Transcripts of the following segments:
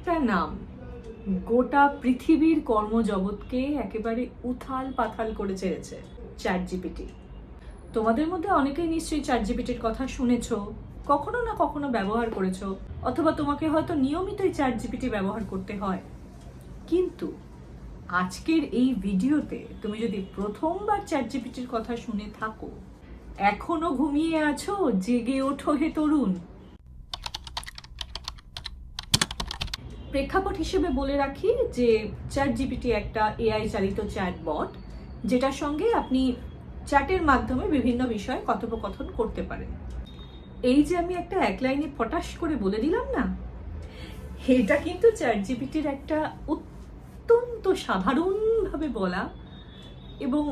একটা নাম গোটা পৃথিবীর কর্মজগৎকে একেবারে উথাল পাথাল করে ছেড়েছে, চ্যাটজিপিটি। তোমাদের মধ্যে অনেকেই নিশ্চয়ই চ্যাটজিপিটির কথা শুনেছো, কখনো না কখনো ব্যবহার করেছো, অথবা তোমাকে হয়তো নিয়মিতই চ্যাটজিপিটি ব্যবহার করতে হয়। কিন্তু আজকের এই ভিডিওতে তুমি যদি প্রথমবার চ্যাটজিপিটির কথা শুনে থাকো, এখনো ঘুমিয়ে আছো, জেগে ওঠো হে তরুণ। প্রেক্ষাপট হিসেবে বলে রাখি যে চ্যাটজিপিটি একটা এআই চালিত চ্যাটবট, যেটার সঙ্গে আপনি চ্যাটের মাধ্যমে বিভিন্ন বিষয়ে কথোপকথন করতে পারেন। এই যে আমি একটা এক লাইনে ফটাস করে বলে দিলাম না, এটা কিন্তু চ্যাটজিপিটির একটা অত্যন্ত সাধারণভাবে বলা এবং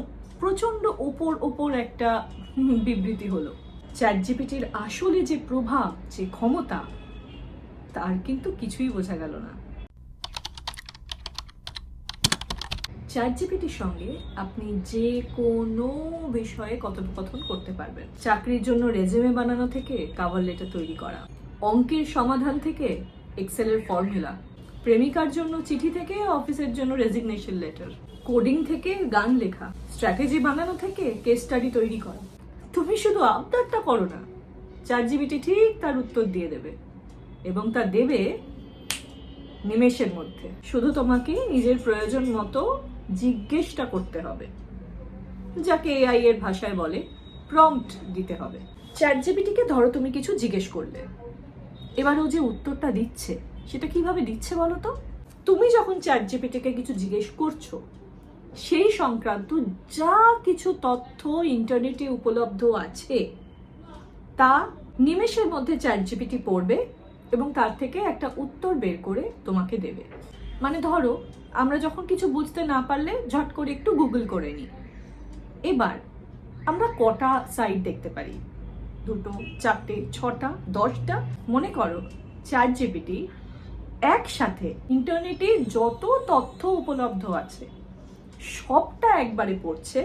প্রচণ্ড ওপর একটা বিবৃতি হলো। চ্যাটজিপিটির আসলে যে প্রভাব, যে ক্ষমতা, তার কিন্তু কিছুই বোঝা গেল না। চ্যাটজিপিটির সঙ্গে আপনি যে কোনো বিষয়ে কথোপকথন করতে পারবেন। চাকরির জন্য রেজুমে বানানো থেকে কভার লেটার তৈরি করা, অঙ্কের সমাধান থেকে এক্সেলের ফর্মুলা, প্রেমিকার জন্য চিঠি থেকে অফিসের জন্য রেজিগনেশন লেটার, কোডিং থেকে গান লেখা, স্ট্র্যাটেজি বানানো থেকে কেস স্টাডি তৈরি করা। তুমি শুধু আবদারটা করো না, চ্যাটজিপিটি ঠিক তার উত্তর দিয়ে দেবে, এবং তা দেবে নিমেষের মধ্যে। শুধু তোমাকে নিজের প্রয়োজন মতো জিজ্ঞেসটা করতে হবে, যাকে এআই এর ভাষায় বলে প্রম্পট দিতে হবে। চ্যাটজিপিটিকে ধরো তুমি কিছু জিজ্ঞেস করলে, এবার ও যে উত্তরটা দিচ্ছে সেটা কিভাবে দিচ্ছে বলো তো? তুমি যখন চ্যাটজিপিটিকে কিছু জিজ্ঞেস করছো, সেই সংক্রান্ত যা কিছু তথ্য ইন্টারনেটে উপলব্ধ আছে তা নিমেষের মধ্যে চ্যাটজিপিটি পড়বে এবং তার থেকে একটা উত্তর বের করে তোমাকে দেবে। মানে ধরো আমরা যখন কিছু বুঝতে না পারলে ঝট করে একটু গুগল করে নিই। এবার আমরা কটা সাইট দেখতে পারি? 2, 4, 6, 10টা। মনে করো চ্যাটজিপিটি একসাথে ইন্টারনেটে যত তথ্য উপলব্ধ আছে সবটা একবারে পড়ছে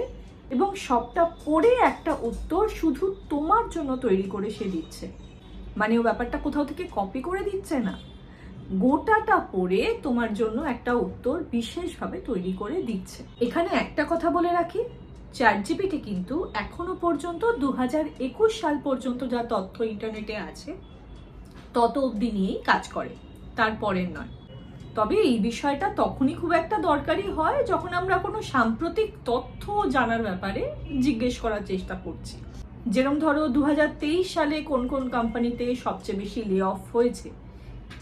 এবং সবটা পড়ে একটা উত্তর শুধু তোমার জন্য তৈরি করে সে দিচ্ছে। মানে ও ব্যাপারটা কোথাও থেকে কপি করে দিচ্ছে না, গোটাটা পড়ে তোমার জন্য একটা উত্তর বিশেষভাবে তৈরি করে দিচ্ছে। এখানে একটা কথা বলে রাখি, চ্যাটজিপিটি কিন্তু এখনো পর্যন্ত 2021 সাল পর্যন্ত যা তথ্য ইন্টারনেটে আছে তত অবধি নিয়েই কাজ করে, তারপরের নয়। তবে এই বিষয়টা তখনই খুব একটা দরকারি হয় যখন আমরা কোনো সাম্প্রতিক তথ্য জানার ব্যাপারে জিজ্ঞেস করার চেষ্টা করছি। যেরকম ধরো 2023 সালে কোন কোন কোম্পানিতে সবচেয়ে বেশি লে অফ হয়েছে,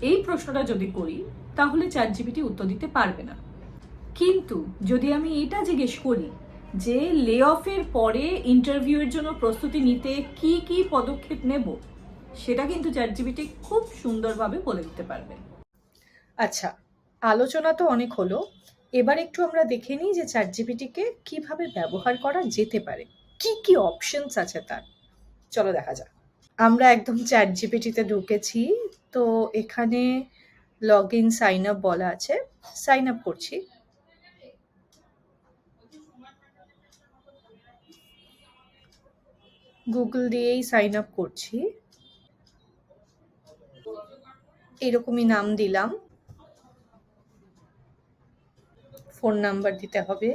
এই প্রশ্নটা যদি করি তাহলে চ্যাটজিপিটি উত্তর দিতে পারবে না। কিন্তু যদি আমি এটা জিজ্ঞেস করি যে লে অফের পরে ইন্টারভিউয়ের জন্য প্রস্তুতি নিতে কি কি পদক্ষেপ নেব, সেটা কিন্তু চ্যাটজিপিটি খুব সুন্দরভাবে বলে দিতে পারবে। আচ্ছা, আলোচনা তো অনেক হলো, এবার একটু আমরা দেখে নিই যে চ্যাটজিপিটিকে কিভাবে ব্যবহার করা যেতে পারে, কি কি অপশনস আছে তার। চলো দেখা যাক। আমরা একদম চ্যাটজিপিটিতে ঢুকেছি, তো এখানে লগ ইন সাইন আপ বলা আছে, সাইন আপ করছি। গুগল দিয়েই সাইন আপ করছি, এরকমই নাম দিলাম, ফোন নাম্বার দিতে হবে,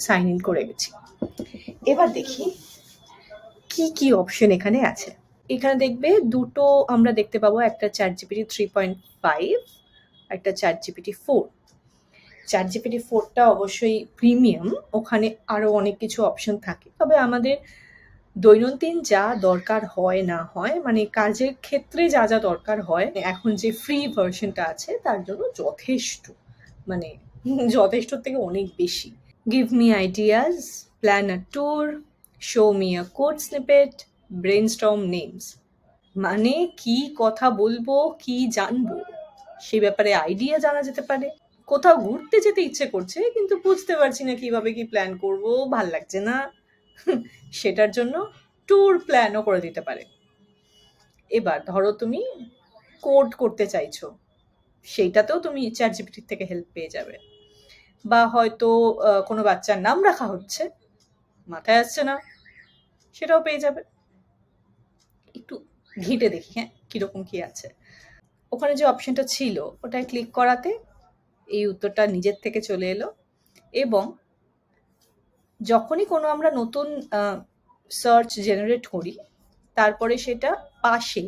সাইন ইন করে গেছি। এবার দেখি কি কি অপশন এখানে আছে। এখানে দেখবে দুটো আমরা দেখতে পাবো, একটা চ্যাটজিপিটি 3.5, একটা চ্যাটজিপিটি 4। চ্যাটজিপিটি 4টা অবশ্যই প্রিমিয়াম, ওখানে আরও অনেক কিছু অপশন থাকে, তবে আমাদের দৈনন্দিন যা দরকার হয় না হয়, মানে কাজের ক্ষেত্রে যা যা দরকার হয়, এখন যে ফ্রি ভার্সনটা আছে তার জন্য যথেষ্ট, মানে যথেষ্টর থেকে অনেক বেশি। Give me ideas, plan a tour, show me a code snippet, brainstorm names. মানে কি কথা বলবো, কি জানবো সে ব্যাপারে আইডিয়া জানা যেতে পারে। কোথাও ঘুরতে যেতে ইচ্ছে করছে কিন্তু বুঝতে পারছি না কিভাবে কি প্ল্যান করব, ভাল লাগছে না, সেটার জন্য ট্যুর প্ল্যানও করে দিতে পারে। এবার ধরো তুমি কোড করতে চাইছো, সেইটাতেও তুমি চ্যাটজিপিটি থেকে হেল্প পেয়ে যাবে। বা হয়তো কোনো বাচ্চার নাম রাখা হচ্ছে, মাথায় আসছে না, সেটাও পেয়ে যাবে। একটু ঘেঁটে দেখি, হ্যাঁ কীরকম কী আছে। ওখানে যে অপশনটা ছিল ওটায় ক্লিক করাতে এই উত্তরটা নিজের থেকে চলে এলো, এবং যখনই কোনো আমরা নতুন সার্চ জেনারেট করি তারপরে সেটা পাশে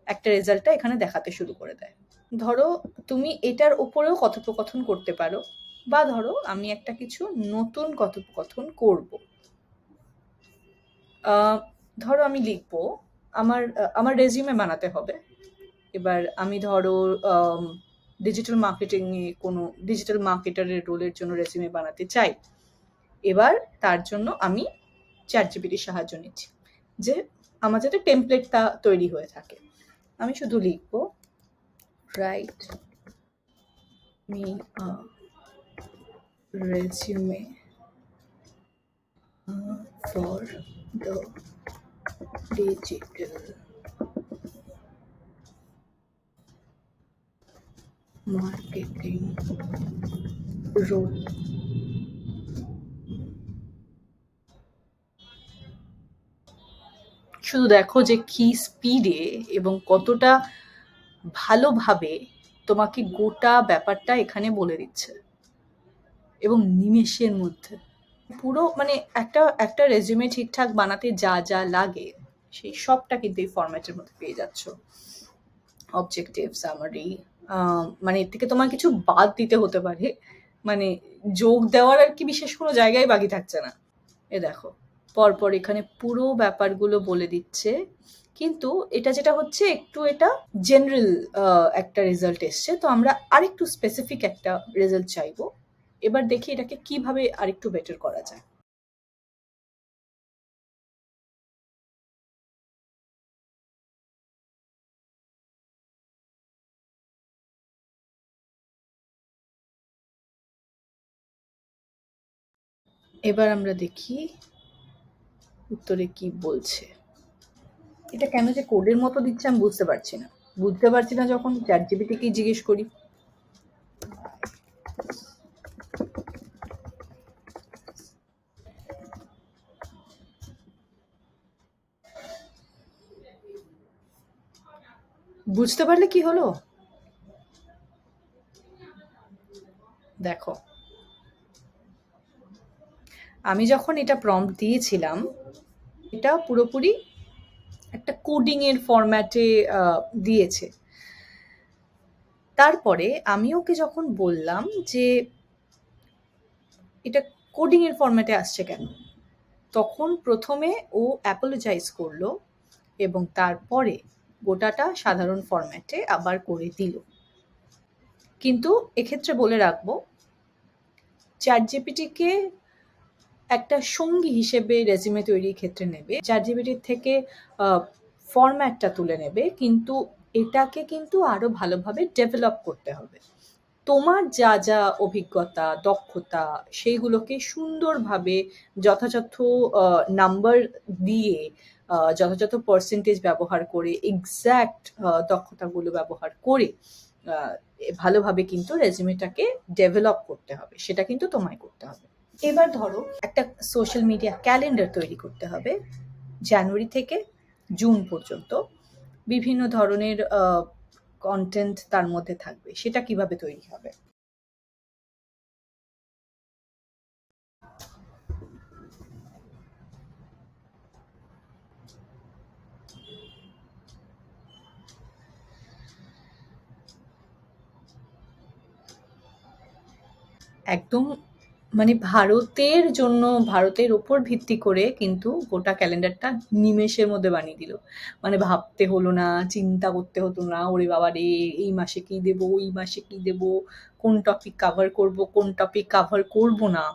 একটা রেজাল্টটা এখানে দেখাতে শুরু করে দেয়। ধরো তুমি এটার ওপরেও কথোপকথন করতে পারো, বা ধরো আমি একটা কিছু নতুন কথোপকথন করব। ধরো আমি লিখবো আমার রেজিউমে বানাতে হবে। এবার আমি ধরো ডিজিটাল মার্কেটিংয়ে কোনো ডিজিটাল মার্কেটারের রোলের জন্য রেজিউমে বানাতে চাই। এবার তার জন্য আমি চ্যাটজিপিটির সাহায্য নিচ্ছি যে আমার যাতে টেমপ্লেটটা তৈরি হয়ে থাকে। আমি শুধু লিখবো write me resume for the digital marketing role. শুধু দেখো যে কি স্পিডে এবং কতটা ভালোভাবে তোমাকে গোটা ব্যাপারটা এখানে বলে দিচ্ছে, এবং নিমেষের মধ্যে পুরো মানে একটা রেজিউমে ঠিকঠাক বানাতে যা যা লাগে সেই সবটা কিন্তু এই ফরম্যাটের মধ্যে পেয়ে যাচ্ছ। অবজেক্টিভ, সামারি, মানে এর থেকে তোমার কিছু বাদ দিতে হতে পারে, মানে যোগ দেওয়ার আর কি বিশেষ কোনো জায়গায় বাকি থাকছে না। এ দেখো পরপর এখানে পুরো ব্যাপারগুলো বলে দিচ্ছে, কিন্তু এটা যেটা হচ্ছে একটু এটা জেনারেল একটা রেজাল্ট এসছে, তো আমরা আরেকটু স্পেসিফিক একটা রেজাল্ট চাইবো। এবার দেখি এটাকে কিভাবে আরেকটু বেটার করা যায়। এবার আমরা দেখি উত্তরে কি বলছে। এটা কেন যে কোডের মতো দিচ্ছে আমি বুঝতে পারছি না। বুঝতে পারছি না যখন চ্যাটজিপিটিকেই জিজ্ঞেস করি। বুঝতে পারলে কি হলো দেখো, আমি যখন এটা প্রম্পট দিয়েছিলাম এটা পুরোপুরি একটা কোডিং এর ফরম্যাটে দিয়েছে। তারপরে আমি ওকে যখন বললাম যে এটা কোডিং এর ফরম্যাটে আসছে কেন, তখন প্রথমে ও অ্যাপোলোজাইজ করলো এবং তারপরে গোটাটা সাধারণ ফরম্যাটে আবার করে দিল। কিন্তু এক্ষেত্রে বলে রাখবো চ্যাটজিপিটিকে একটা সঙ্গী হিসেবে রেজিউমে তৈরির ক্ষেত্রে নেবে, চ্যাটজিপিটির থেকে ফরম্যাটটা তুলে নেবে, কিন্তু এটাকে কিন্তু আরো ভালোভাবে ডেভেলপ করতে হবে। তোমার যা যা অভিজ্ঞতা, দক্ষতা সেইগুলোকে সুন্দরভাবে যথাযথ নাম্বার দিয়ে যথাযথ পার্সেন্টেজ ব্যবহার করে এক্স্যাক্ট দক্ষতাগুলো ব্যবহার করে ভালোভাবে কিন্তু রেজিউমেটাকে ডেভেলপ করতে হবে, সেটা কিন্তু তোমায় করতে হবে। এবার ধরো একটা সোশ্যাল মিডিয়া ক্যালেন্ডার তৈরি করতে হবে জানুয়ারি থেকে জুন পর্যন্ত, বিভিন্ন ধরনের কন্টেন্ট তার মধ্যে থাকবে। সেটা কিভাবে তৈরি হবে? একদম মানে ভারতের জন্য, ভারতের ওপর ভিত্তি করে কিন্তু গোটা ক্যালেন্ডারটা নিমেষের মধ্যে বানিয়ে দিল। মানে ভাবতে হলো না, চিন্তা করতে হতো না, ওরে বাবা রে এই মাসে কি দেবো, ওই মাসে কি দেবো, কোন টপিক কাভার করব, কোন টপিক কাভার করব না।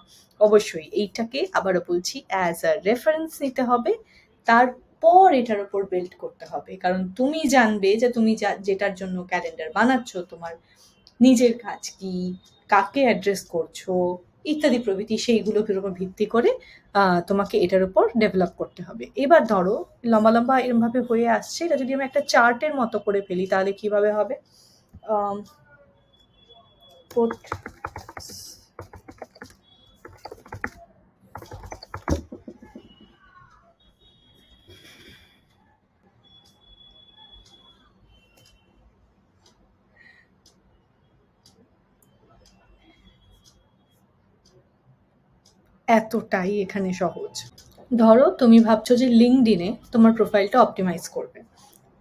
অবশ্যই এইটাকে আবারও বলছি অ্যাজ আ রেফারেন্স নিতে হবে, তারপর এটার উপর বিল্ড করতে হবে। কারণ তুমি জানবে যে তুমি যেটার জন্য ক্যালেন্ডার বানাচ্ছ তোমার নিজের কাজ কি, কাকে অ্যাড্রেস করছো ইত্যাদি প্রভৃতি, সেইগুলোর উপর ভিত্তি করে তোমাকে এটার উপর ডেভেলপ করতে হবে। এবার ধরো লম্বা লম্বা এরমভাবে হয়ে আসছে, এটা যদি আমি একটা চার্টের মতো করে ফেলি তাহলে কিভাবে হবে? এতটাই এখানে সহজ। ধরো তুমি ভাবছো যে লিঙ্কডইনে তোমার প্রোফাইলটা অপটিমাইজ করবে,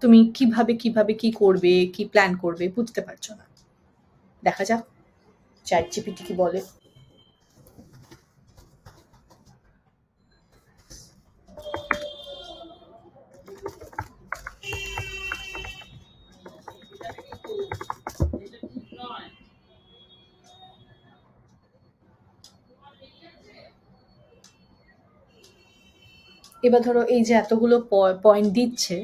তুমি কিভাবে কি করবে, কি প্ল্যান করবে বুঝতে পারছো না। দেখা যাক চ্যাট জিপিটি কি বলে। এবার ধরো এই যে এতগুলো পয়েন্ট দিচ্ছে,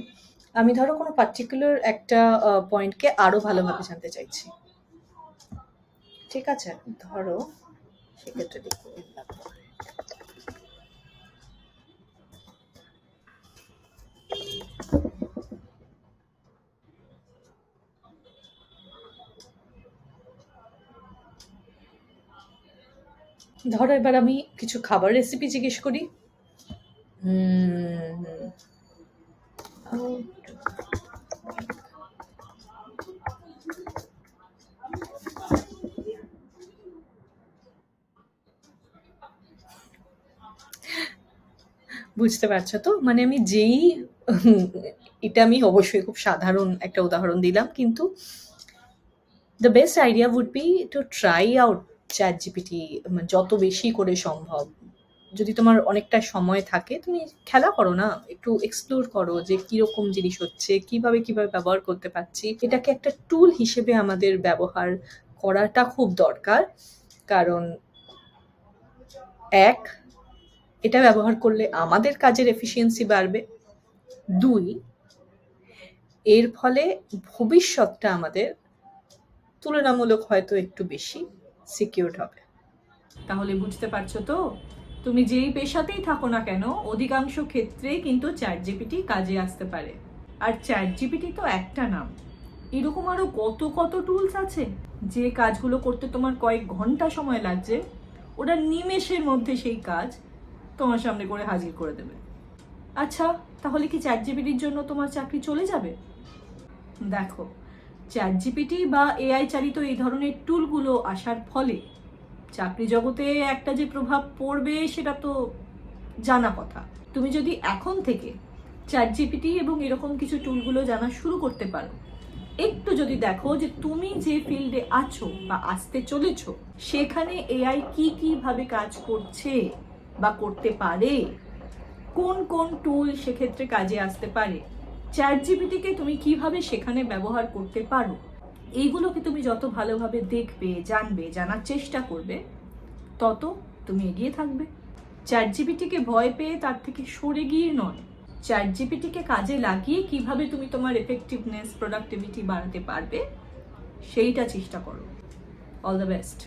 আমি ধরো কোনো পার্টিকুলার একটা পয়েন্টকে আরো ভালোভাবে জানতে চাইছি, ঠিক আছে? ধরো সেক্ষেত্রে দেখো ধরো এবার আমি কিছু খাবার রেসিপি জিজ্ঞেস করি। বুঝতে পারছো তো, মানে আমি যেই এটা আমি অবশ্যই খুব সাধারণ একটা উদাহরণ দিলাম, কিন্তু the best idea would be to try out ChatGPT যত বেশি করে সম্ভব। যদি তোমার অনেকটা সময় থাকে তুমি খেলা করো না, একটু এক্সপ্লোর করো যে কিরকম জিনিস হচ্ছে, কিভাবে ব্যবহার করতে পারছি। এটাকে একটা টুল হিসেবে আমাদের ব্যবহার করাটা খুব দরকার, কারণ এক, এটা ব্যবহার করলে আমাদের কাজের এফিসিয়েন্সি বাড়বে। দুই, এর ফলে ভবিষ্যৎটা আমাদের তুলনামূলক হয়তো একটু বেশি সিকিউরড হবে। তাহলে বুঝতে পারছো তো, তুমি যেই পেশাতেই থাকো না কেন অধিকাংশ ক্ষেত্রেই কিন্তু চ্যাট জিপিটি কাজে আসতে পারে। আর চ্যাট জিপিটি তো একটা নাম, এরকম আরো কত টুলস আছে যে কাজগুলো করতে তোমার কয়েক ঘন্টা সময় লাগছে, ওটা নিমেষের মধ্যে সেই কাজ তোমার সামনে করে হাজির করে দেবে। আচ্ছা, তাহলে কি চ্যাট জিপিটির জন্য তোমার চাকরি চলে যাবে? দেখো, চ্যাট জিপিটি বা এআই চালিত এই ধরনের টুলগুলো আসার ফলে চাকরি জগতে একটা যে প্রভাব পড়বে সেটা তো জানা কথা। তুমি যদি এখন থেকে চ্যাট জিপিটি এবং এরকম কিছু টুলগুলো জানা শুরু করতে পারো, একটু যদি দেখো যে তুমি যে ফিল্ডে আছো বা আসতে চলেছো সেখানে এআই কিভাবে কাজ করছে বা করতে পারে, কোন টুল সেক্ষেত্রে কাজে আসতে পারে, চ্যাট জিপিটিকে তুমি কিভাবে সেখানে ব্যবহার করতে পারো, এইগুলোকে তুমি যত ভালোভাবে দেখবে, জানবে, জানার চেষ্টা করবে, তত তুমি এগিয়ে থাকবে। চ্যাট জিপিটিকে ভয় পেয়ে তার থেকে সরে গিয়ে নয়, চ্যাট জিপিটিকে কাজে লাগিয়ে কিভাবে তুমি তোমার এফেক্টিভনেস, প্রোডাক্টিভিটি বাড়াতে পারবে সেইটা চেষ্টা করো। All the best.